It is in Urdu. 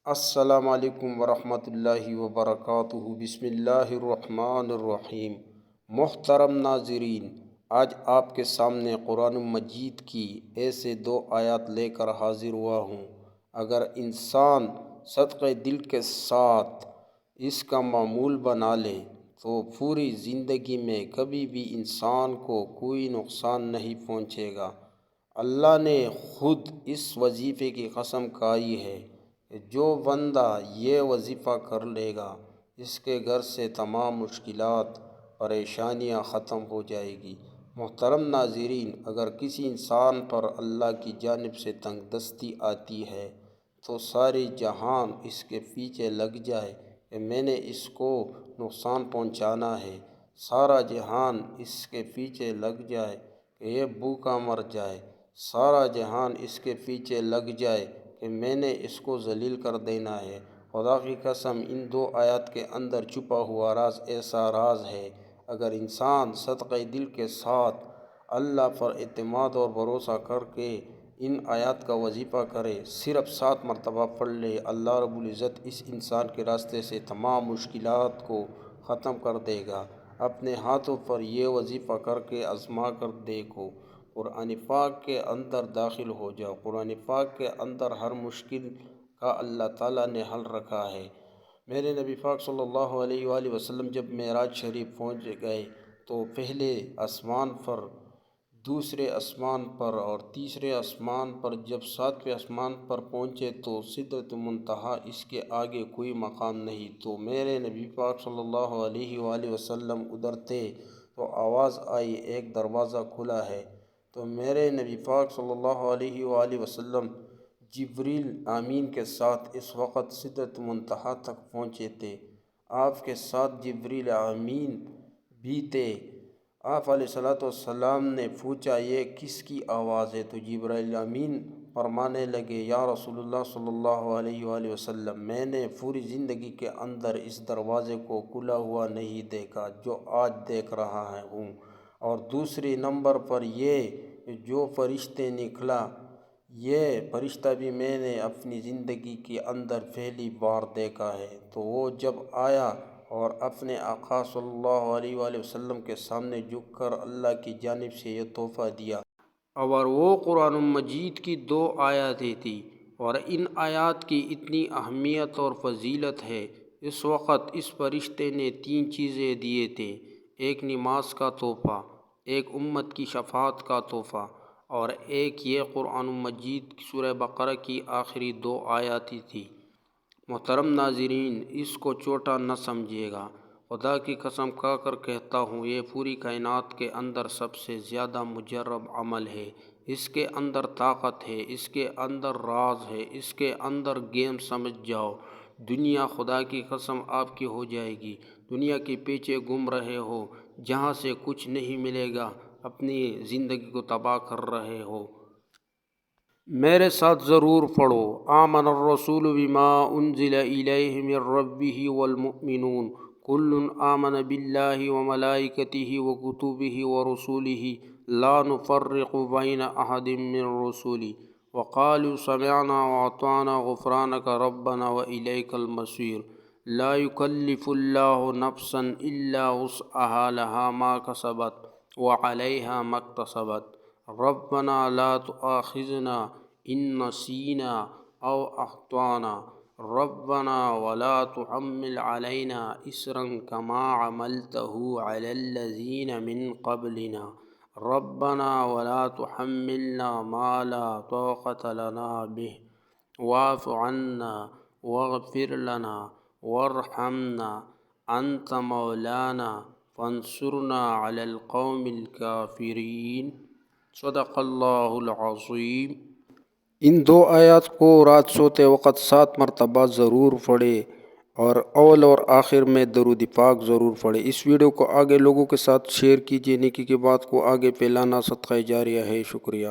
السلام علیکم ورحمۃ اللہ وبرکاتہ۔ بسم اللہ الرحمن الرحیم۔ محترم ناظرین، آج آپ کے سامنے قرآن مجید کی ایسے دو آیات لے کر حاضر ہوا ہوں۔ اگر انسان صدقہ دل کے ساتھ اس کا معمول بنا لے تو پوری زندگی میں کبھی بھی انسان کو کوئی نقصان نہیں پہنچے گا۔ اللہ نے خود اس وظیفے کی قسم کھائی ہے کہ جو بندہ یہ وظیفہ کر لے گا اس کے گھر سے تمام مشکلات پریشانیاں ختم ہو جائے گی۔ محترم ناظرین، اگر کسی انسان پر اللہ کی جانب سے تنگ دستی آتی ہے تو سارے جہان اس کے پیچھے لگ جائے کہ میں نے اس کو نقصان پہنچانا ہے، سارا جہان اس کے پیچھے لگ جائے کہ یہ بھوکا مر جائے، سارا جہان اس کے پیچھے لگ جائے کہ میں نے اس کو ذلیل کر دینا ہے۔ خدا کی قسم، ان دو آیات کے اندر چھپا ہوا راز ایسا راز ہے، اگر انسان صدقہ دل کے ساتھ اللہ پر اعتماد اور بھروسہ کر کے ان آیات کا وظیفہ کرے، صرف 7 مرتبہ پڑھ لے، اللہ رب العزت اس انسان کے راستے سے تمام مشکلات کو ختم کر دے گا۔ اپنے ہاتھوں پر یہ وظیفہ کر کے آزما کر دیکھو۔ قرآن پاک کے اندر داخل ہو جاؤ۔ قرآن پاک کے اندر ہر مشکل کا اللہ تعالیٰ نے حل رکھا ہے۔ میرے نبی پاک صلی اللہ علیہ وآلہ وسلم جب معراج شریف پہنچ گئے تو پہلے آسمان پر، دوسرے آسمان پر اور تیسرے آسمان پر، جب 7ویں آسمان پر پہنچے تو سدرۃ المنتہا، اس کے آگے کوئی مقام نہیں۔ تو میرے نبی پاک صلی اللہ علیہ وآلہ وسلم ادھر تھے تو آواز آئی ایک دروازہ کھلا ہے۔ تو میرے نبی پاک صلی اللہ علیہ وآلہ وسلم جبریل امین کے ساتھ اس وقت سدرۃ المنتہا تک پہنچے تھے۔ آپ کے ساتھ جبریل امین بھی تھے۔ آپ علیہ السلام نے پوچھا یہ کس کی آواز ہے؟ تو جبریل امین فرمانے لگے، یا رسول اللہ صلی اللہ علیہ وآلہ وسلم، میں نے پوری زندگی کے اندر اس دروازے کو کھلا ہوا نہیں دیکھا جو آج دیکھ رہا ہوں، اور دوسری نمبر پر یہ جو فرشتے نکلا، یہ فرشتہ بھی میں نے اپنی زندگی کے اندر پہلی بار دیکھا ہے۔ تو وہ جب آیا اور اپنے آقا صلی اللہ علیہ وآلہ وسلم کے سامنے جھک کر اللہ کی جانب سے یہ تحفہ دیا، اور وہ قرآن مجید کی 2 آیاتیں تھیں، اور ان آیات کی اتنی اہمیت اور فضیلت ہے۔ اس وقت اس فرشتے نے 3 چیزیں دیے تھے، ایک نماز کا تحفہ، ایک امت کی شفاعت کا تحفہ، اور ایک یہ قرآن مجید سورہ بقرہ کی آخری 2 آیاتیں تھی۔ محترم ناظرین، اس کو چھوٹا نہ سمجھیے گا، خدا کی قسم کھا کر کہتا ہوں، یہ پوری کائنات کے اندر سب سے زیادہ مجرب عمل ہے۔ اس کے اندر طاقت ہے، اس کے اندر راز ہے، اس کے اندر گیم سمجھ جاؤ، دنیا خدا کی قسم آپ کی ہو جائے گی۔ دنیا کے پیچھے گھوم رہے ہو جہاں سے کچھ نہیں ملے گا، اپنی زندگی کو تباہ کر رہے ہو۔ میرے ساتھ ضرور پڑھو، آمن الرسول بما انزل الیہ من ربہ والمؤمنون کل آمن باللہ وملائکتہ وکتبہ ورسلہ لا نفرق بین احد من رسلہ وقالوا سمعنا واطعنا غفرانک ربنا والیک المصیر۔ لا یکلف اللہ نفسا الا وسعها لها ما کسبت وعلیہا ما اکتسبت ربنا لا تؤاخذنا ان نسینا او اخطأنا ربنا ولا تحمل علینا اصرا کما حملته علی الذین من قبلنا ربنا ولا تحملنا ما لا طاقة لنا به واعف عنا واغفر لنا وارحمنا انت مولانا فانصرنا علی القوم الکافرین۔ صدق اللہ العظیم۔ ان 2 آیات کو رات سوتے وقت 7 مرتبہ ضرور پڑھے، اور اول اور آخر میں درود پاک ضرور پڑھے۔ اس ویڈیو کو آگے لوگوں کے ساتھ شیئر کیجیے، نیکی کی بات کو آگے پھیلانا صدقہ جاریہ ہے۔ شکریہ۔